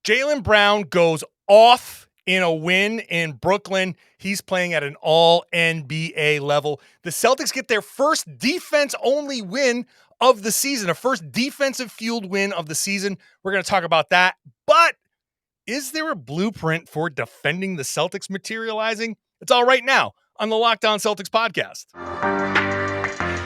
Jaylen Brown goes off in a win in Brooklyn. He's playing at an all-NBA level. The Celtics get their first defense-only win of the season, a first defensive-fueled win of the season. We're going to talk about that. But is there a blueprint for defending the Celtics materializing? It's all right now on the Locked On Celtics podcast.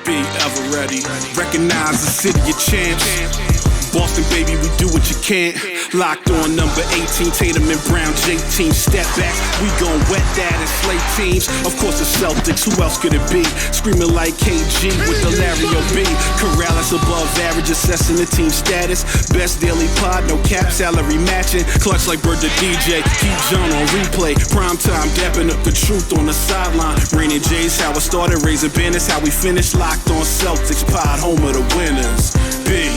Be ever ready. Recognize the city of champs. Boston, baby, we do what you can't. Locked on number 18, Tatum and Brown, J-team, step back. We gon' wet that and slay teams. Of course, the Celtics, who else could it be? Screaming like KG with the Larry O.B. Karalis above average, assessing the team status. Best daily pod, no cap, salary matching. Clutch like Bird the DJ, keep John on replay. Prime time, dapping up the truth on the sideline. Raining J's, how it started, raising banners, how we finished. Locked on Celtics pod, home of the winners. B.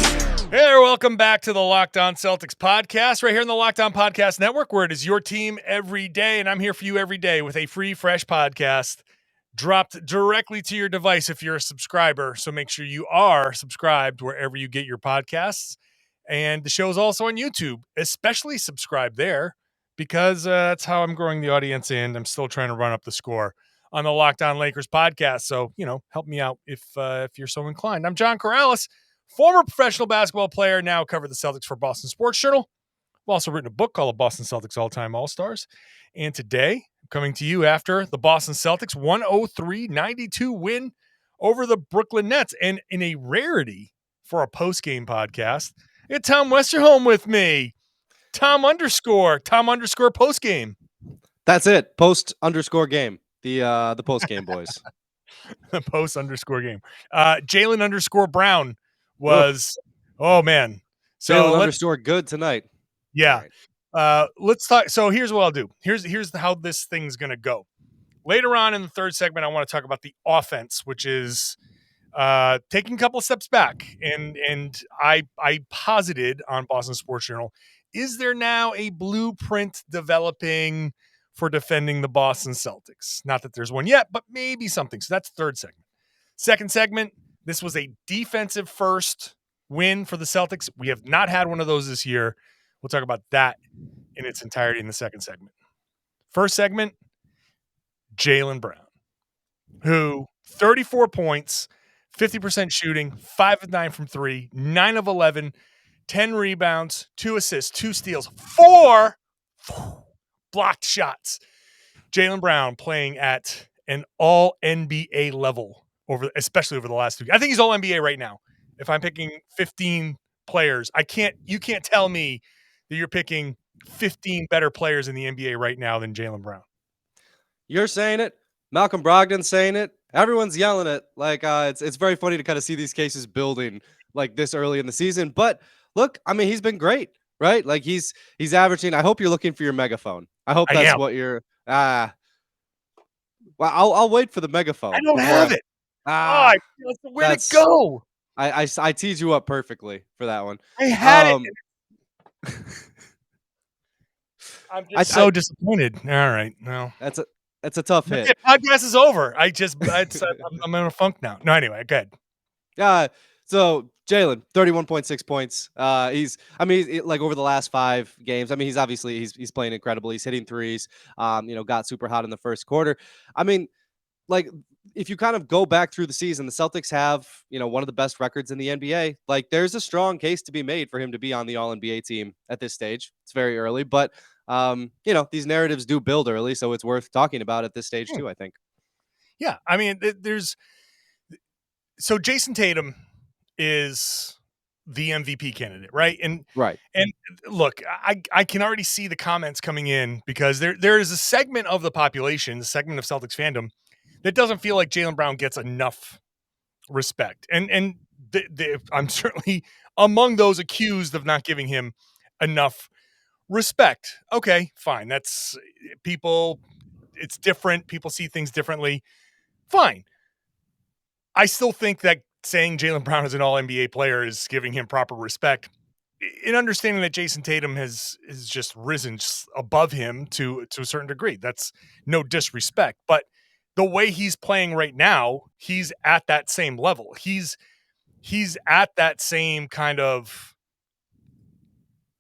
Hey there, welcome back to the Locked On Celtics podcast, right here in the Locked On Podcast Network, where it is your team every day, and I'm here for you every day with a free, fresh podcast dropped directly to your device if you're a subscriber, so make sure you are subscribed wherever you get your podcasts, and the show is also on YouTube, especially subscribe there, because that's how I'm growing the audience, and I'm still trying to run up the score on the Locked On Lakers podcast, so, help me out if you're so inclined. I'm John Karalis, former professional basketball player, now cover the Celtics for Boston Sports Journal. I've also written a book called The Boston Celtics All-Time All-Stars. And today, I'm coming to you after the Boston Celtics 103-92 win over the Brooklyn Nets. And in a rarity for a post-game podcast, I got Tom Westerholm with me. Tom underscore post-game. That's it. Post_game. The post-game boys. The post_game. Jaylen Brown was, oh man. So Jaylen good tonight. Yeah. Right. Let's talk. So here's what I'll do. Here's how this thing's going to go. Later on in the third segment, I want to talk about the offense, which is taking a couple of steps back. And I posited on Boston Sports Journal, is there now a blueprint developing for defending the Boston Celtics? Not that there's one yet, but maybe something. So that's the third segment. Second segment, this was a defensive first win for the Celtics. We have not had one of those this year. We'll talk about that in its entirety in the second segment. First segment, Jaylen Brown, who 34 points, 50% shooting, 5 of 9 from 3, 9 of 11, 10 rebounds, 2 assists, 2 steals, 4 blocked shots. Jaylen Brown playing at an all-NBA level, especially over the last 2 years. I think he's all-NBA right now. If I'm picking 15 players, you can't tell me that you're picking 15 better players in the NBA right now than Jaylen Brown. You're saying it. Malcolm Brogdon's saying it. Everyone's yelling it. Like it's very funny to kind of see these cases building like this early in the season. But look, I mean, he's been great, right? Like he's averaging. I hope you're looking for your megaphone. I hope that's what you're. Well, I'll wait for the megaphone. I don't have it. Where'd it go? I teed you up perfectly for that one. I had it. I'm just so disappointed. All right, no, that's a tough hit. The podcast is over. I'm in a funk now. No, anyway, go ahead. So Jaylen, 31.6 points. He's like over the last 5 games. I mean, he's playing incredible. He's hitting threes. Got super hot in the first quarter. I mean, like if you kind of go back through the season, the Celtics have, one of the best records in the NBA. Like there's a strong case to be made for him to be on the All-NBA team at this stage. It's very early, but these narratives do build early, so it's worth talking about at this stage too, I think. Yeah. I mean, so Jayson Tatum is the MVP candidate, right? And look, I can already see the comments coming in because there is a segment of the population, the segment of Celtics fandom that doesn't feel like Jaylen Brown gets enough respect. And I'm certainly among those accused of not giving him enough respect. Okay, fine. That's people. It's different. People see things differently. Fine. I still think that saying Jaylen Brown is an all-NBA player is giving him proper respect. In understanding that Jayson Tatum has just risen above him to a certain degree. That's no disrespect. But the way he's playing right now, he's at that same level. He's at that same kind of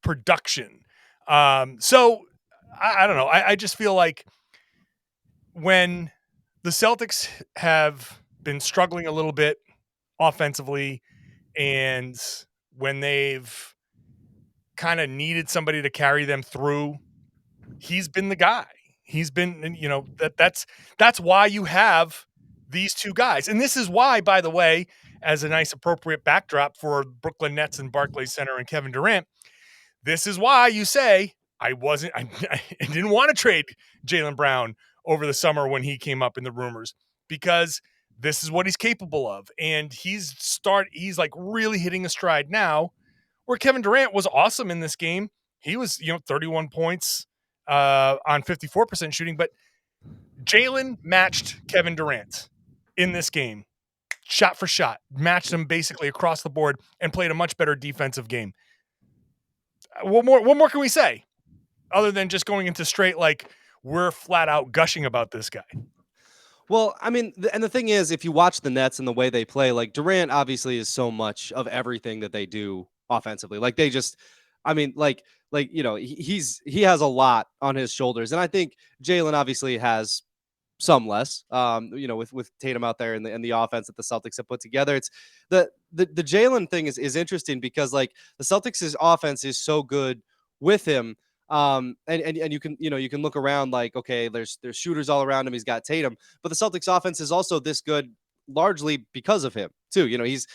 production. So I don't know. I just feel like when the Celtics have been struggling a little bit offensively, and when they've kind of needed somebody to carry them through, he's been the guy. He's been, that's why you have these two guys. And this is why, by the way, as a nice appropriate backdrop for Brooklyn Nets and Barclays Center and Kevin Durant, this is why you say I didn't want to trade Jaylen Brown over the summer when he came up in the rumors, because this is what he's capable of. And he's like really hitting a stride now, where Kevin Durant was awesome in this game. He was, 31 points on 54% shooting, but Jaylen matched Kevin Durant in this game, shot for shot, matched him basically across the board, and played a much better defensive game. What more can we say other than just going into straight, like, we're flat out gushing about this guy? Well, I mean, and the thing is, if you watch the Nets and the way they play, like Durant obviously is so much of everything that they do offensively. Like they just, I mean, he has a lot on his shoulders, and I think Jaylen obviously has some less. With Tatum out there and the offense that the Celtics have put together, it's the Jaylen thing is interesting because like the Celtics' offense is so good with him. And you can look around like, okay, there's shooters all around him. He's got Tatum, but the Celtics offense is also this good largely because of him too. He's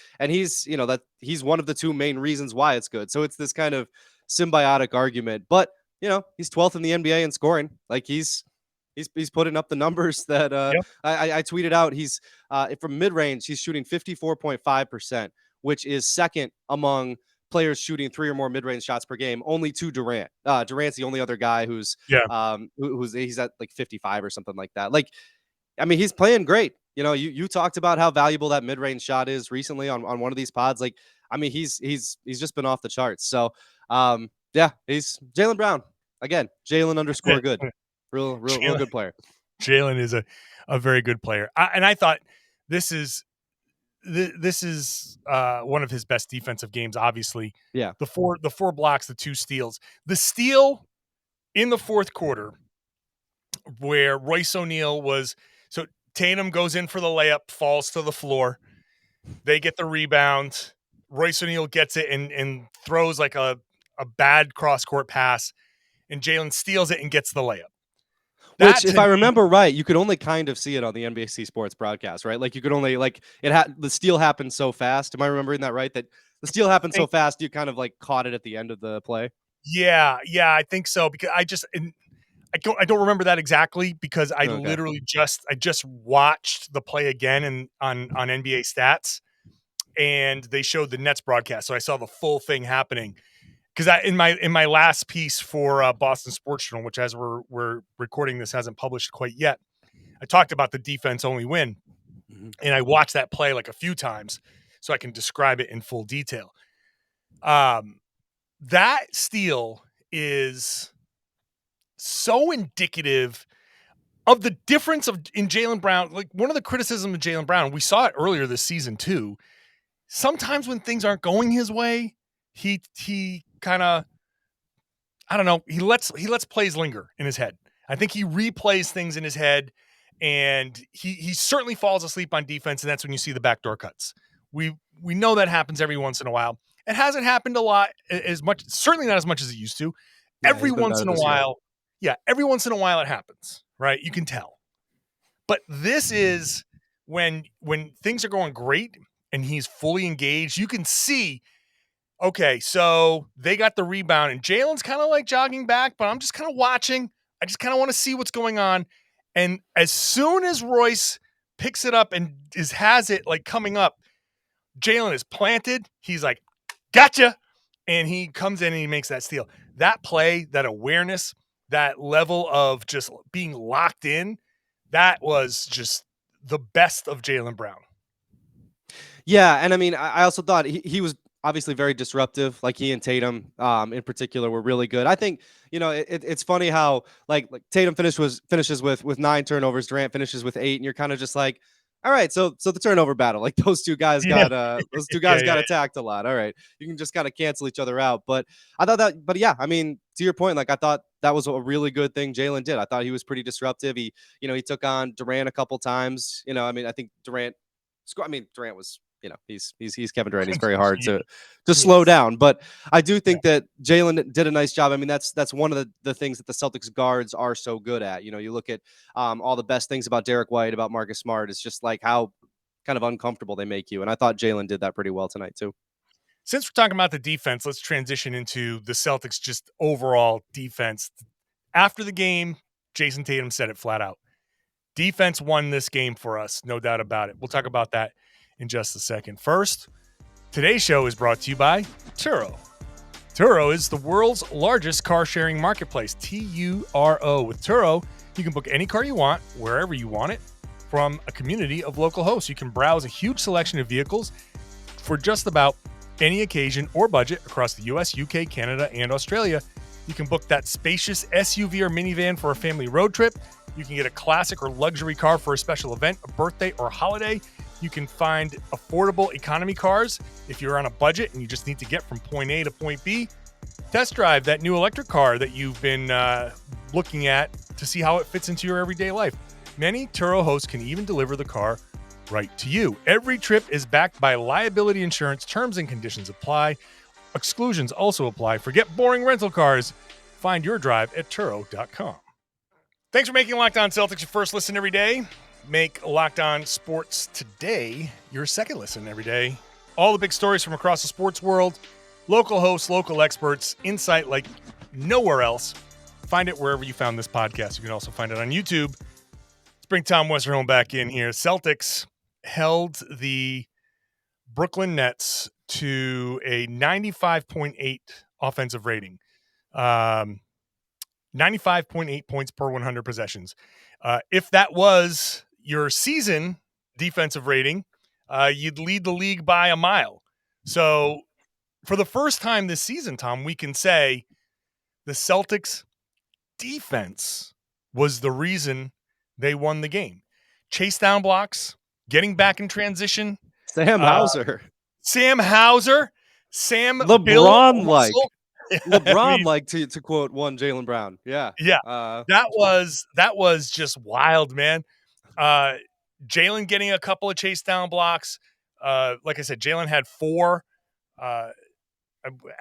one of the two main reasons why it's good. So it's this kind of symbiotic argument, but he's 12th in the NBA in scoring. Like he's putting up the numbers that Yep. I tweeted out. He's from mid-range, he's shooting 54.5%, which is second among players shooting 3 or more mid-range shots per game, only to Durant. Durant's the only other guy who's he's at like 55 or something like that. Like, I mean, he's playing great. You talked about how valuable that mid-range shot is recently on one of these pods. Like, I mean, he's just been off the charts. So, he's Jaylen Brown again. Jaylen _ good, real good player. Jaylen is a very good player, and I thought this is one of his best defensive games. Obviously, yeah. The four blocks, the 2 steals, the steal in the fourth quarter, where Royce O'Neal so Tatum goes in for the layup, falls to the floor. They get the rebound. Royce O'Neal gets it and throws like a bad cross court pass, and Jaylen steals it and gets the layup. Which, if I remember right, you could only kind of see it on the NBC Sports broadcast, right? Like you could only the steal happened so fast. Am I remembering that right? That the steal happened so fast, you kind of like caught it at the end of the play. Yeah, I think so, because I don't remember that exactly, because I literally just watched the play again and on NBA Stats, and they showed the Nets broadcast, so I saw the full thing happening. Because in my last piece for Boston Sports Journal, which as we're recording this hasn't published quite yet, I talked about the defense only win, and I watched that play like a few times so I can describe it in full detail. That steal is so indicative of the difference in Jaylen Brown. Like, one of the criticisms of Jaylen Brown, we saw it earlier this season too. Sometimes when things aren't going his way, he kind of, I don't know, he lets plays linger in his head. I think he replays things in his head, and he certainly falls asleep on defense, and that's when you see the backdoor cuts. We know that happens every once in a while. It hasn't happened a lot, as much, certainly not as much as it used to. Yeah, every once in a while it happens, right? You can tell. But this is when things are going great and he's fully engaged. You can see, okay, so they got the rebound and Jaylen's kind of like jogging back, but I'm just kind of watching. I just kind of want to see what's going on. And as soon as Royce picks it up and has it like coming up, Jaylen is planted. He's like, gotcha. And he comes in and he makes that steal. That play, that awareness, that level of just being locked in, that was just the best of Jaylen Brown. Yeah, and I mean, I also thought he was obviously very disruptive. Like he and Tatum in particular were really good. I think, it's funny how like Tatum finishes with 9 turnovers, Durant finishes with 8, and you're kind of just like, all right, so the turnover battle, like those two guys got got attacked a lot. All right, you can just kind of cancel each other out. But I thought that, I mean, to your point, like I thought that was a really good thing Jaylen did. I thought he was pretty disruptive. He took on Durant a couple times. I mean, I think Durant was, he's Kevin Durant. He's very hard to slow Yes. down. But I do think that Jaylen did a nice job. I mean, that's one of the things that the Celtics guards are so good at. You look at all the best things about Derek White, about Marcus Smart. It's just like how kind of uncomfortable they make you. And I thought Jaylen did that pretty well tonight too. Since we're talking about the defense, let's transition into the Celtics' just overall defense. After the game, Jayson Tatum said it flat out. Defense won this game for us, no doubt about it. We'll talk about that in just a second. First, today's show is brought to you by Turo. Turo is the world's largest car-sharing marketplace, Turo. With Turo, you can book any car you want, wherever you want it, from a community of local hosts. You can browse a huge selection of vehicles for just about any occasion or budget across the US, UK, Canada, and Australia. You can book that spacious SUV or minivan for a family road trip. You can get a classic or luxury car for a special event, a birthday, or holiday. You can find affordable economy cars if you're on a budget and you just need to get from point A to point B. Test drive that new electric car that you've been looking at to see how it fits into your everyday life. Many Turo hosts can even deliver the car right to you. Every trip is backed by liability insurance. Terms and conditions apply. Exclusions also apply. Forget boring rental cars. Find your drive at Turo.com. Thanks for making Locked On Celtics your first listen every day. Make Locked On Sports Today your second listen every day. All the big stories from across the sports world, local hosts, local experts, insight like nowhere else. Find it wherever you found this podcast. You can also find it on YouTube. Let's bring Tom Westerholm back in here. Celtics held the Brooklyn Nets to a 95.8 offensive rating. 95.8 points per 100 possessions. If that was your season defensive rating, you'd lead the league by a mile. So for the first time this season, Tom, we can say the Celtics defense was the reason they won the game. Chase down blocks, getting back in transition. Sam Hauser. LeBron-like. LeBron-like, to quote one Jaylen Brown. Yeah. That was just wild, man. Jaylen getting a couple of chase down blocks. Like I said, Jaylen had 4.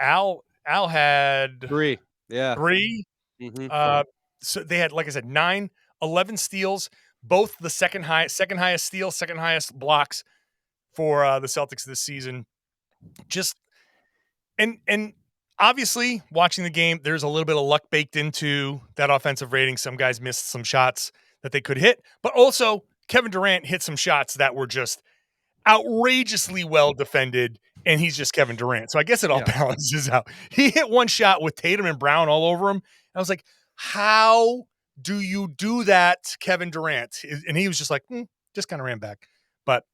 Al had 3. Yeah. 3. Mm-hmm. So they had, like I said, 9, 11 steals, both the second highest steal, second highest blocks for the Celtics this season. Just and obviously watching the game, there's a little bit of luck baked into that offensive rating. Some guys missed some shots that they could hit, but also Kevin Durant hit some shots that were just outrageously well defended, and he's just Kevin Durant. So I guess it all balances out. He hit one shot with Tatum and Brown all over him. I was like, how do you do that, Kevin Durant? And he was just like, just kind of ran back. But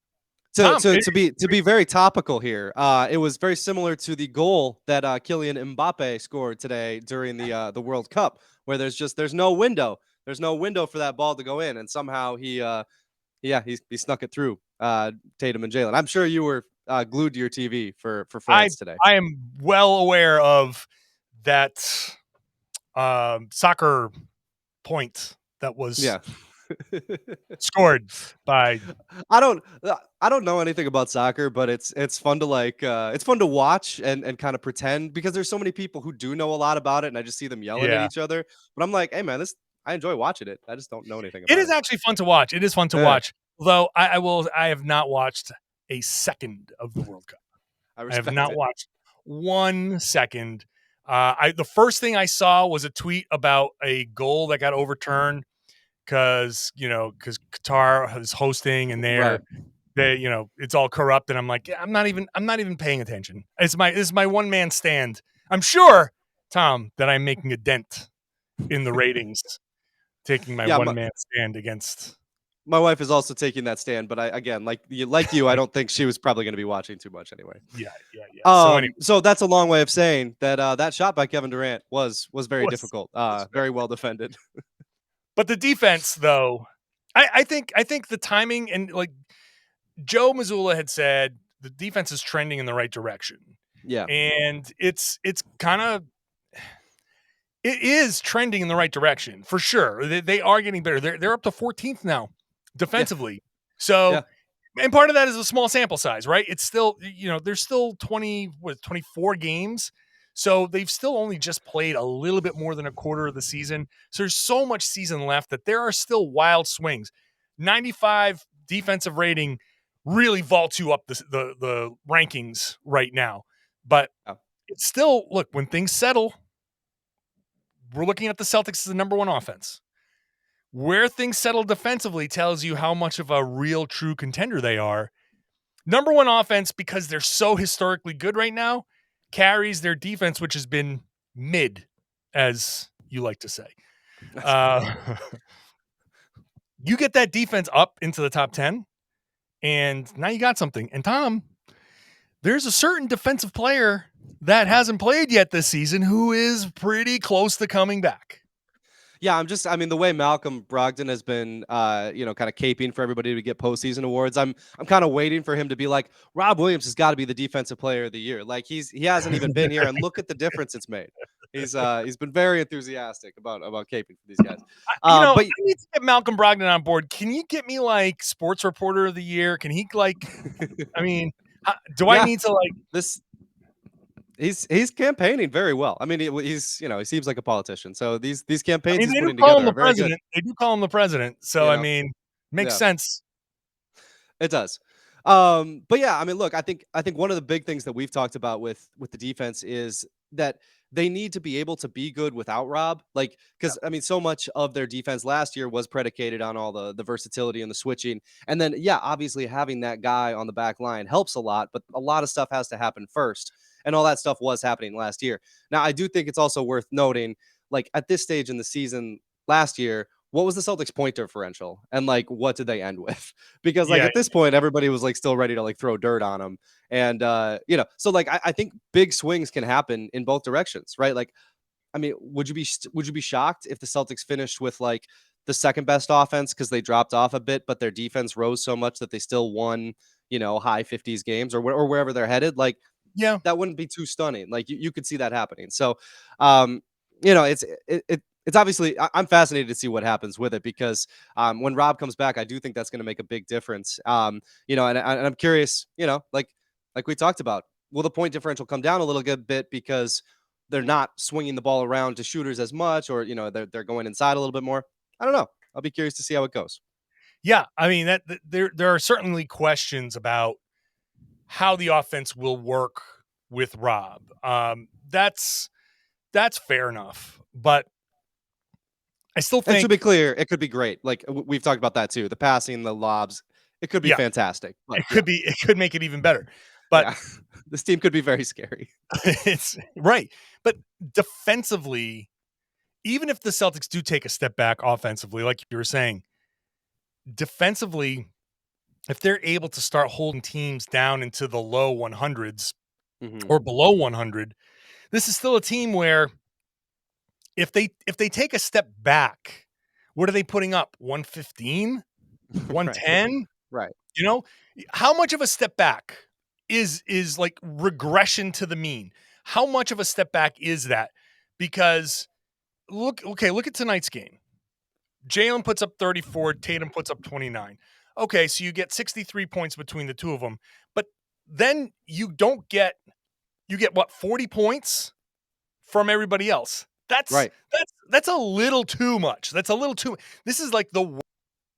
to be very topical here, it was very similar to the goal that Kylian Mbappe scored today during the World Cup, where there's no window. There's no window for that ball to go in, and somehow he snuck it through Tatum and Jaylen. I'm sure you were glued to your TV for France today. I am well aware of that soccer point that was scored by. I don't know anything about soccer, but it's fun to it's fun to watch and kind of pretend, because there's so many people who do know a lot about it, and I just see them yelling at each other. But I'm like, hey man, I enjoy watching it. I just don't know anything about it. It is actually fun to watch. It is fun to watch. Although I have not watched a second of the World Cup. I have not watched 1 second. The first thing I saw was a tweet about a goal that got overturned because Qatar is hosting and it's all corrupt, and I'm like, I'm not even paying attention. This is my one man stand. I'm sure, Tom, that I'm making a dent in the ratings, taking my one man stand against. My wife is also taking that stand, but I don't think she was probably going to be watching too much anyway. Yeah. So that's a long way of saying that that shot by Kevin Durant was very difficult, very well defended. But the defense, though, I think the timing, and like Joe Mazzulla had said, the defense is trending in the right direction. Yeah, and it's kind of, It is trending in the right direction for sure. They are getting better. They're up to 14th now defensively. So, Yeah. and part of that is a small sample size, right? It's still, there's still 24 games. So they've still only just played a little bit more than a quarter of the season. So there's so much season left that there are still wild swings. 95 defensive rating really vaults you up the rankings right now. But it's still, look, when things settle, we're looking at the Celtics as the number one offense. Where things settle defensively tells you how much of a real true contender they are. Number one offense, because they're so historically good right now, carries their defense, which has been mid, as you like to say. You get that defense up into the top 10, and now you got something. And Tom, there's a certain defensive player that hasn't played yet this season who is pretty close to coming back. Yeah, the way Malcolm Brogdon has been, kind of caping for everybody to get postseason awards. I'm kind of waiting for him to be like, Rob Williams has got to be the defensive player of the year. Like he hasn't even been here, and look at the difference it's made. He's been very enthusiastic about caping for these guys. I need to get Malcolm Brogdon on board. Can you get me like sports reporter of the year? Can he I need to this? He's campaigning very well. I mean, he seems like a politician. So these campaigns he's putting together are very good. They do call him the president. So makes sense. It does. But yeah, look, I think one of the big things that we've talked about with the defense is that they need to be able to be good without Rob. Because so much of their defense last year was predicated on all the versatility and the switching. And then, obviously having that guy on the back line helps a lot, but a lot of stuff has to happen first. And all that stuff was happening last year. Now, I do think it's also worth noting, at this stage in the season last year, what was the Celtics point differential? And what did they end with? Because at this point, everybody was still ready to throw dirt on them. And, so I think big swings can happen in both directions, right? Would you be shocked if the Celtics finished with the second best offense because they dropped off a bit, but their defense rose so much that they still won, high 50s games or wherever they're headed? That wouldn't be too stunning. You could see that happening. So, it's obviously, I'm fascinated to see what happens with it because when Rob comes back, I do think that's going to make a big difference. And I'm curious, like we talked about, will the point differential come down a little bit because they're not swinging the ball around to shooters as much, or they're going inside a little bit more? I don't know. I'll be curious to see how it goes. Yeah, that there are certainly questions about how the offense will work with Rob. That's fair enough, but I still think, and to be clear, it could be great. We've talked about that too. The passing, the lobs, it could be fantastic. But, it could make it even better. But this team could be very scary. It's right. But defensively, even if the Celtics do take a step back offensively, like you were saying, defensively, if they're able to start holding teams down into the low 100s or below 100, this is still a team where if they take a step back, what are they putting up? 115, 110? Right. How much of a step back is regression to the mean? How much of a step back is that? Because look at tonight's game. Jaylen puts up 34, Tatum puts up 29. Okay, so you get 63 points between the two of them, but then you get what, 40 points from everybody else. That's right. That's a little too much. This is the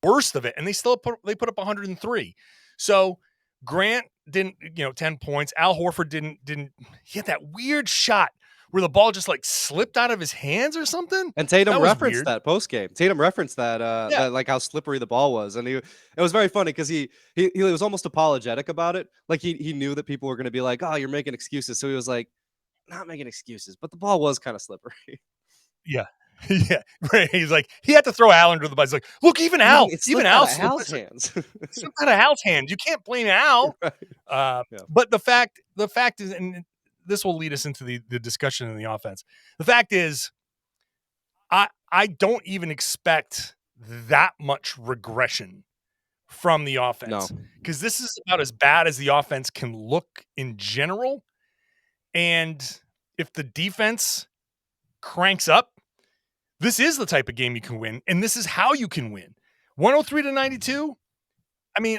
worst of it, and they put up 103. So Grant didn't, 10 points. Al Horford didn't. He had that weird shot where the ball just slipped out of his hands or something. And Tatum referenced that post game. Tatum referenced that, that how slippery the ball was, and it was very funny because he was almost apologetic about it. He knew that people were going to be like, "Oh, you're making excuses," so he was like, "Not making excuses, but the ball was kind of slippery." Yeah. Yeah, right. He's he had to throw Al under the bus. He's look, even Al, Al's hands. Slipped out of Al's hands. You can't blame Al. Right. But the fact is, and this will lead us into the discussion in the offense. The fact is, I don't even expect that much regression from the offense because this is about as bad as the offense can look in general. And if the defense cranks up, this is the type of game you can win, and this is how you can win. 103-92. I mean,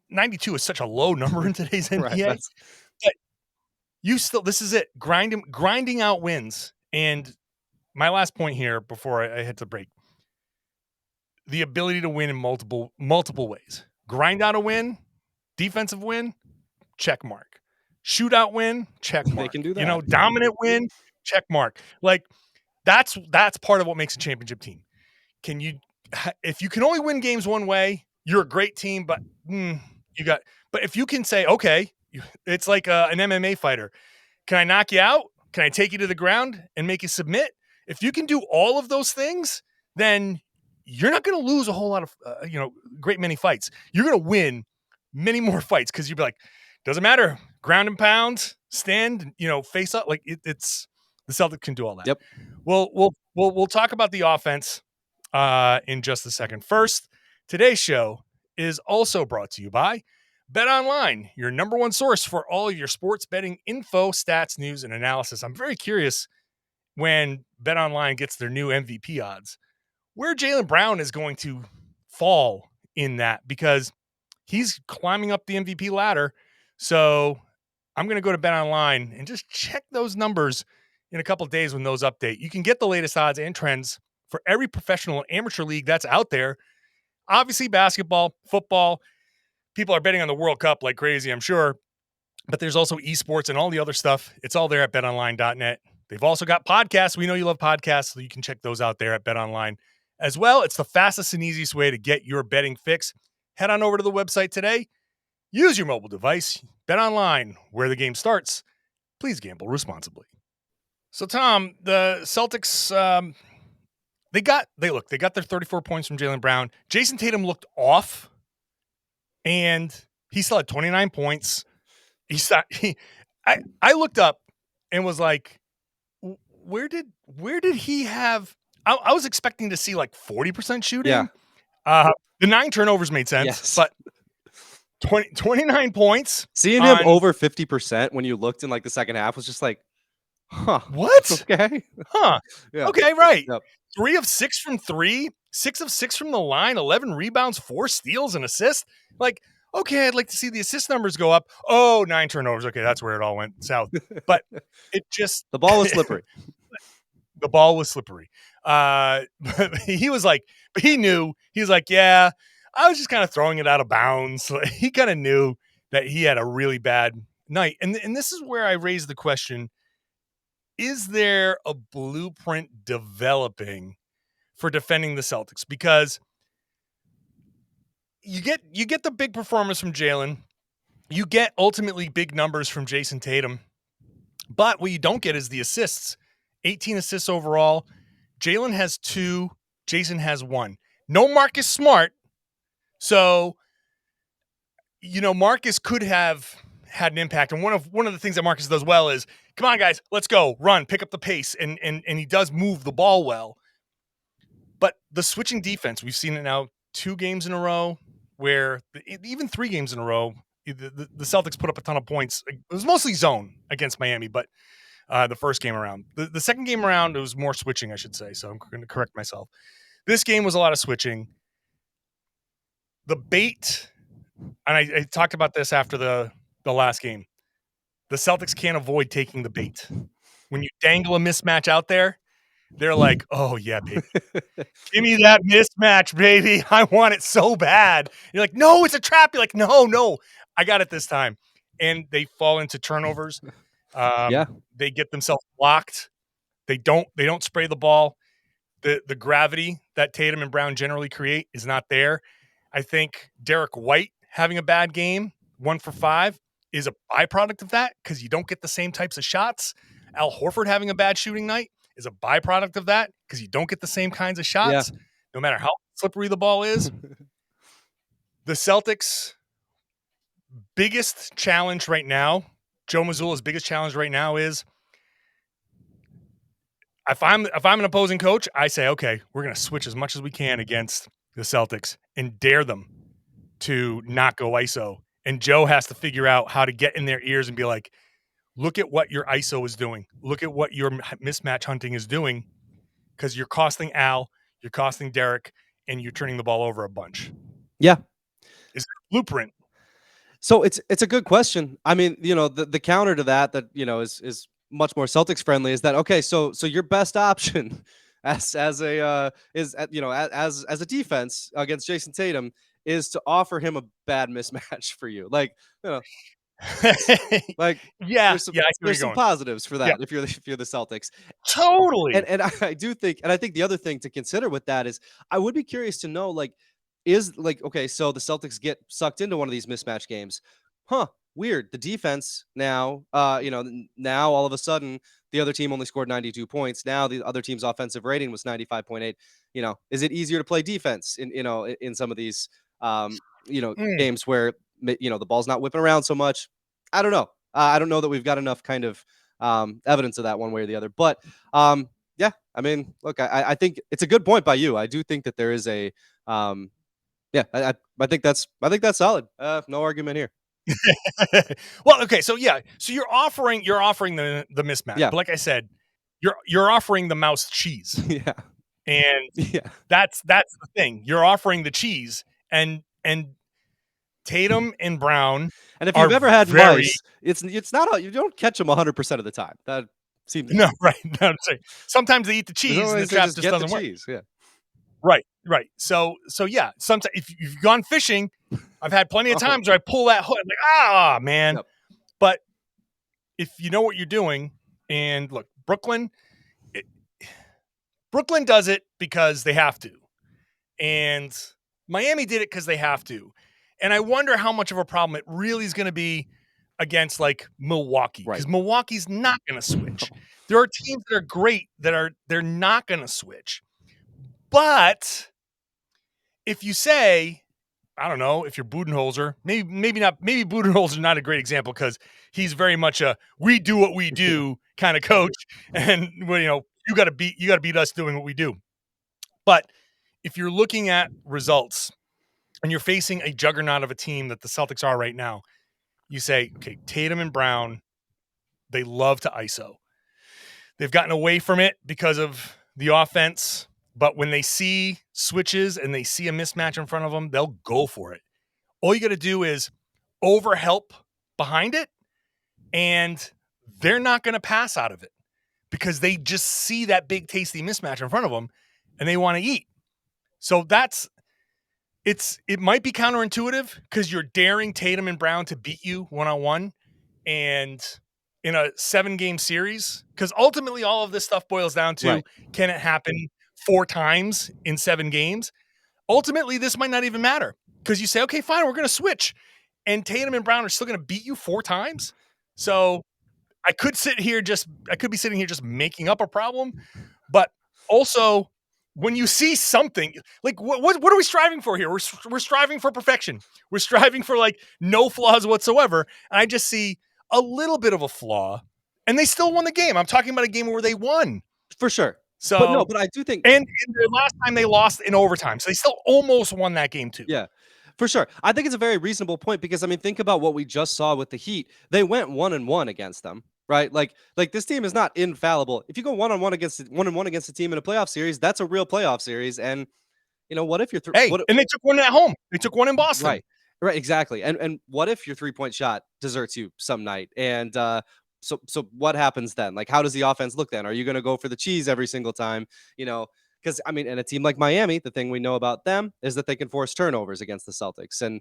92 is such a low number in today's NBA. Right, but this is it. Grinding out wins. And my last point here before I head to break, the ability to win in multiple ways. Grind out a win, defensive win, check mark. Shootout win, check mark. They can do that. Dominant win, check mark. Like that's part of what makes a championship team. If you can only win games one way, you're a great team, but but if you can say, okay, it's like an MMA fighter. Can I knock you out? Can I take you to the ground and make you submit? If you can do all of those things, then you're not going to lose a whole lot of, great many fights. You're going to win many more fights because you'll be like, doesn't matter. Ground and pound, stand, face up. Like it's the Celtics can do all that. Yep. We'll talk about the offense in just a second. First, today's show is also brought to you by BetOnline, your number one source for all of your sports betting info, stats, news, and analysis. I'm very curious when BetOnline gets their new MVP odds, where Jaylen Brown is going to fall in that because he's climbing up the MVP ladder. So I'm going to go to BetOnline and just check those numbers in a couple of days when those update. You can get the latest odds and trends for every professional and amateur league that's out there. Obviously, basketball, football. People are betting on the World Cup like crazy, I'm sure. But there's also esports and all the other stuff. It's all there at betonline.net. They've also got podcasts. We know you love podcasts, so you can check those out there at BetOnline as well. It's the fastest and easiest way to get your betting fix. Head on over to the website today. Use your mobile device. BetOnline, where the game starts. Please gamble responsibly. So, Tom, the Celtics, they got their 34 points from Jaylen Brown. Jayson Tatum looked off, and he still had 29 points. I looked up and was like, where did he have? I was expecting to see like 40% shooting. Yeah. The 9 turnovers made sense, Yes. but 29 points. Seeing him over 50% when you looked in like the second half was just like, huh. What? Okay. Huh. Yeah. Okay, right. Yep. 3 of 6 from 3, 6 of 6 from the line, 11 rebounds, 4 steals, and assists. Like, okay, I'd like to see the assist numbers go up. Oh, 9 turnovers. Okay, that's where it all went south. But it just The ball was slippery. The ball was slippery. But he was like, but he knew. He was like, yeah, I was just kind of throwing it out of bounds. He kind of knew that he had a really bad night. And this is where I raised the question, is there a blueprint developing for defending the Celtics? Because you get the big performance from Jaylen. You get ultimately big numbers from Jayson Tatum. But what you don't get is the assists. 18 assists overall. Jaylen has 2. Jayson has 1. No Marcus Smart. So, Marcus could have had an impact. And one of the things that Marcus does well is, come on, guys, let's go, run, pick up the pace. And he does move the ball well. But the switching defense, we've seen it now 2 games in a row where even 3 games in a row, the Celtics put up a ton of points. It was mostly zone against Miami, but the first game around. The second game around, it was more switching, I should say. So I'm going to correct myself. This game was a lot of switching. The bait, and I talked about this after the last game. The Celtics can't avoid taking the bait. When you dangle a mismatch out there, they're like, oh, yeah, baby. Give me that mismatch, baby. I want it so bad. You're like, no, it's a trap. You're like, no, I got it this time. And they fall into turnovers. They get themselves blocked. They don't spray the ball. The gravity that Tatum and Brown generally create is not there. I think Derek White having a bad game, 1 for 5, is a byproduct of that because you don't get the same types of shots. Al Horford having a bad shooting night is a byproduct of that because you don't get the same kinds of shots, no matter how slippery the ball is. The Celtics' biggest challenge right now, Joe Mazzulla's biggest challenge right now is, if I'm an opposing coach, I say, okay, we're going to switch as much as we can against the Celtics and dare them to not go ISO. And Joe has to figure out how to get in their ears and be like, look at what your ISO is doing. Look at what your mismatch hunting is doing. because you're costing Al, you're costing Derek, and you're turning the ball over a bunch? Yeah. Is there a blueprint? So it's a good question. I mean, the counter to that is much more Celtics friendly is that okay, so your best option as a as a defense against Jayson Tatum is to offer him a bad mismatch for you. Like, like yeah, there's I see where there's you're some going. positives for that Yeah. if you're the Celtics. Totally. And I do think, and I think the other thing to consider with that is I would be curious to know, like, is like, okay, so the Celtics get sucked into one of these mismatch games. Huh, weird. The defense now, now all of a sudden the other team only scored 92 points. Now the other team's offensive rating was 95.8. Is it easier to play defense in some of these games where the ball's not whipping around so much? I don't know. I don't know that we've got enough kind of evidence of that one way or the other. But yeah, I mean, look, I think it's a good point by you. I do think that there is a yeah, I think that's solid. No argument here. Well, okay, so you're offering the mismatch, Yeah. but like I said, you're offering the mouse cheese, Yeah. and Yeah. that's the thing. You're offering the cheese, and Tatum and Brown And if are you've ever had very mice, it's not you don't catch them 100% of the time. That seems no right. No, I'm saying sometimes they eat the cheese, and the they trap just just get the doesn't work. cheese. Yeah. Right. So yeah. Sometimes if you've gone fishing, I've had plenty of times where I pull that hook, like man. Yep. But if you know what you're doing, and look, Brooklyn does it because they have to, and Miami did it because they have to, and I wonder how much of a problem it really is going to be against like Milwaukee, because Right. Milwaukee's not going to switch. There are teams that are great they're not going to switch, but if you say, I don't know, if you're Budenholzer, maybe not. Maybe Budenholzer's not a great example because he's very much a we do what we do kind of coach, and you got to beat us doing what we do. But if you're looking at results and you're facing a juggernaut of a team that the Celtics are right now, you say, okay, Tatum and Brown, they love to ISO. They've gotten away from it because of the offense, but when they see switches and they see a mismatch in front of them, they'll go for it. All you got to do is overhelp behind it, and they're not going to pass out of it because they just see that big tasty mismatch in front of them and they want to eat. So it might be counterintuitive because you're daring Tatum and Brown to beat you one-on-one and in a 7-game series, because ultimately all of this stuff boils down to, Right. Can it happen 4 times in 7 games? Ultimately, this might not even matter because you say, okay, fine, we're going to switch. And Tatum and Brown are still going to beat you 4 times. So I could be sitting here just making up a problem. But also, when you see something, like what are we striving for here? We're striving for perfection. We're striving for like no flaws whatsoever. And I just see a little bit of a flaw, and they still won the game. I'm talking about a game where they won. For sure. So, But I do think, and the last time they lost in overtime, so they still almost won that game too. yeah, for sure. I think it's a very reasonable point because I mean, think about what we just saw with the Heat. They went 1-1 against them, right? Like this team is not infallible. If you go 1-1 against a team in a playoff series, that's a real playoff series. And what if you're Hey, and they took one at home. They took one in Boston. Right, exactly. And what if your 3-point shot deserts you some night? And so what happens then? Like, how does the offense look then? Are you going to go for the cheese every single time? Because I mean, in a team like Miami, the thing we know about them is that they can force turnovers against the Celtics, and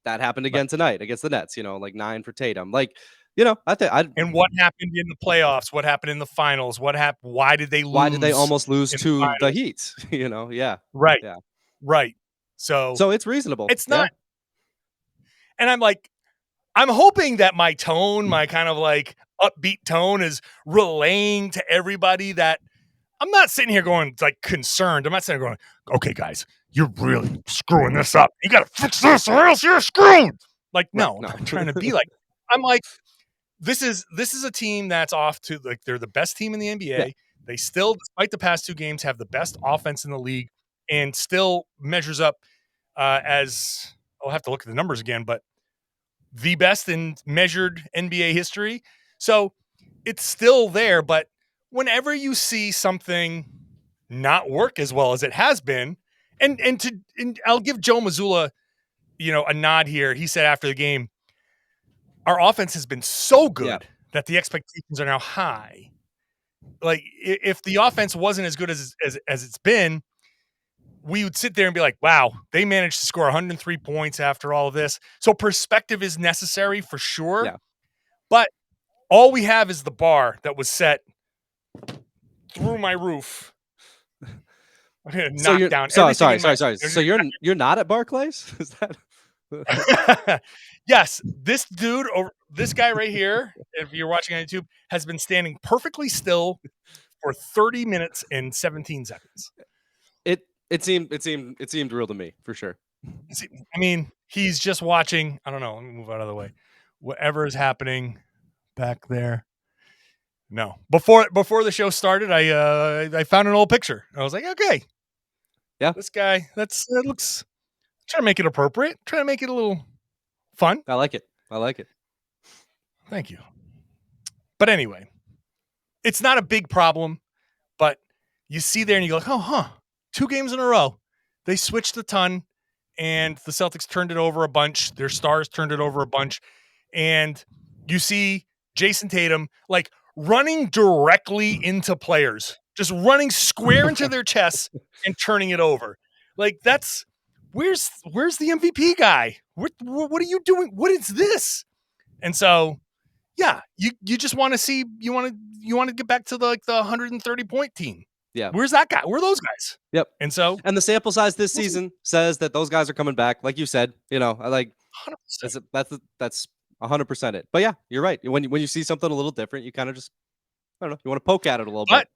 that happened again tonight against the Nets. Like 9 for Tatum. Like, I think And what happened in the playoffs? What happened in the finals? What happened? Why did they lose? Why did they almost lose in to the finals? Heat? Yeah, Right, yeah. right. So it's reasonable. it's Yeah. not. And I'm hoping that my tone, my kind of like upbeat tone, is relaying to everybody that I'm not sitting here going like concerned. I'm not sitting here going, okay, guys, you're really screwing this up. You got to fix this or else you're screwed. Like, no, Right, no. I'm not trying to be like, I'm like, this is a team that's off to like, they're the best team in the NBA. Yeah. They still, despite the past 2 games, have the best offense in the league and still measures up as I'll have to look at the numbers again, but the best in measured NBA history. So it's still there, but whenever you see something not work as well as it has been. And I'll give Joe Mazzulla, a nod here. He said after the game, our offense has been so good that the expectations are now high. Like if the offense wasn't as good as it's been, we would sit there and be like, wow, they managed to score 103 points after all of this. So perspective is necessary for sure. Yeah. But all we have is the bar that was set through my roof. Sorry. So you're not at Barclays? Is that? Yes, this dude, or this guy right here, if you're watching on YouTube, has been standing perfectly still for 30 minutes and 17 seconds. It seemed real to me, for sure. I mean, he's just watching. I don't know. Let me move out of the way. Whatever is happening back there. No, before the show started, I found an old picture. I was like, okay, yeah, this guy. That looks. Try to make it appropriate. Try to make it a little fun. I like it. Thank you. But anyway, it's not a big problem. But you see there and you go, oh, huh. 2 games in a row, they switched a ton, and the Celtics turned it over a bunch. Their stars turned it over a bunch, and you see Jayson Tatum like running directly into players, just running square into their chests and turning it over. Like that's where's the MVP guy? What are you doing? What is this? And so, yeah, you just want to see you want to get back to the 130 point team. Yeah. Where's that guy? Where are those guys? Yep. And so, and the sample size this season says that those guys are coming back. Like you said, I like 100%. That's 100% it. But yeah, you're right. When you see something a little different, you kind of just, I don't know, you want to poke at it a little bit.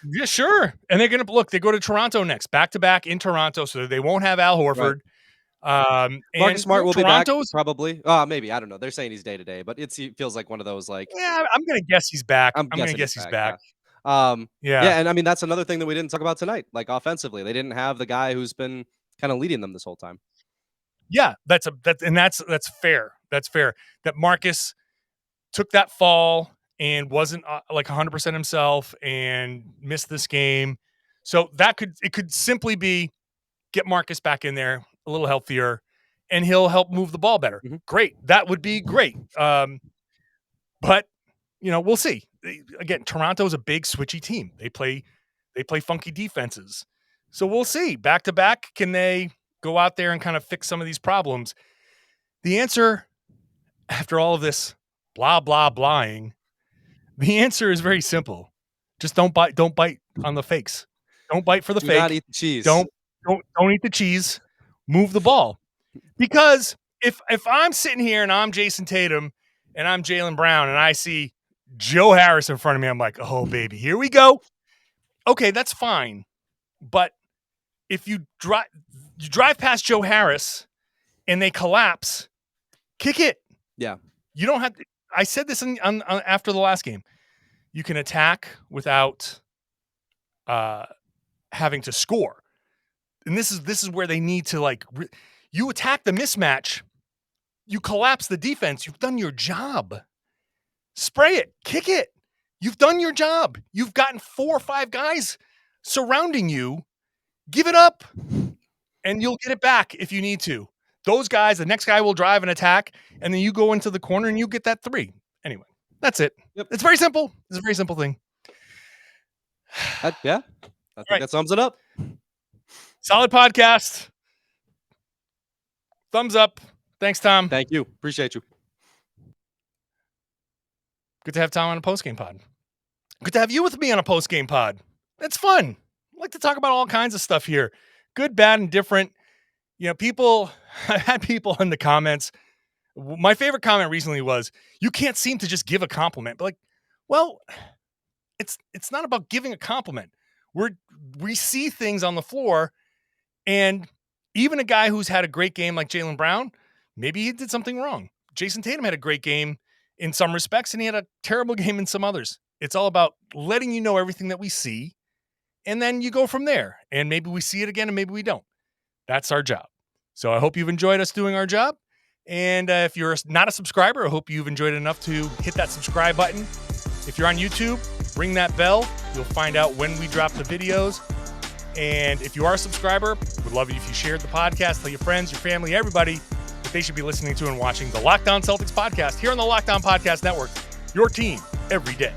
Yeah, sure. And they're going to look, they go to Toronto next, back to back in Toronto. So they won't have Al Horford. Right. Marcus Smart will be back probably. Maybe. I don't know. They're saying he's day to day, but it feels like one of those like. Yeah, I'm going to guess he's back. I'm going to guess he's back. Yeah, and I mean that's another thing that we didn't talk about tonight. Like offensively, they didn't have the guy who's been kind of leading them this whole time. Yeah, that's fair. That's fair. That Marcus took that fall and wasn't like 100% himself and missed this game. So it could simply be get Marcus back in there a little healthier, and he'll help move the ball better. Mm-hmm. Great, that would be great. But we'll see. Again, Toronto's a big switchy team. They play funky defenses. So we'll see. Back to back, can they go out there and kind of fix some of these problems? The answer, after all of this blah blah blahing, the answer is very simple. Just don't bite on the fakes. Don't bite for the fake. Do not eat the cheese. Don't eat the cheese. Move the ball. Because if I'm sitting here and I'm Jayson Tatum and I'm Jaylen Brown and I see Joe Harris in front of me, I'm like, oh, baby, here we go. Okay, that's fine. But if you drive past Joe Harris and they collapse, kick it. Yeah. You don't have to. I said this on after the last game. You can attack without having to score. And this is where they need to you attack the mismatch. You collapse the defense. You've done your job. Spray it, kick it. You've done your job. You've gotten 4 or 5 guys surrounding you. Give it up, and you'll get it back if you need to. Those guys, the next guy will drive and attack, and then you go into the corner and you get that 3. Anyway, that's it. Yep. It's very simple. It's a very simple thing. I think that sums it up. Solid podcast. Thumbs up. Thanks, Tom. Thank you. Appreciate you. Good to have Tom on a postgame pod. Good to have you with me on a postgame pod. It's fun. I like to talk about all kinds of stuff here. Good, bad, and different. I've had people in the comments. My favorite comment recently was, you can't seem to just give a compliment. But it's not about giving a compliment. We see things on the floor, and even a guy who's had a great game like Jaylen Brown, maybe he did something wrong. Jayson Tatum had a great game in some respects, and he had a terrible game in some others. It's all about letting you know everything that we see, and then you go from there. And maybe we see it again, and maybe we don't. That's our job. So I hope you've enjoyed us doing our job. And if you're not a subscriber, I hope you've enjoyed it enough to hit that subscribe button. If you're on YouTube, Ring that bell. You'll find out when we drop the videos. And if you are a subscriber, would love it if you shared the podcast. Tell your friends, your family, everybody that they should be listening to and watching the Locked On Celtics podcast here on the Locked On Podcast Network. Your team every day.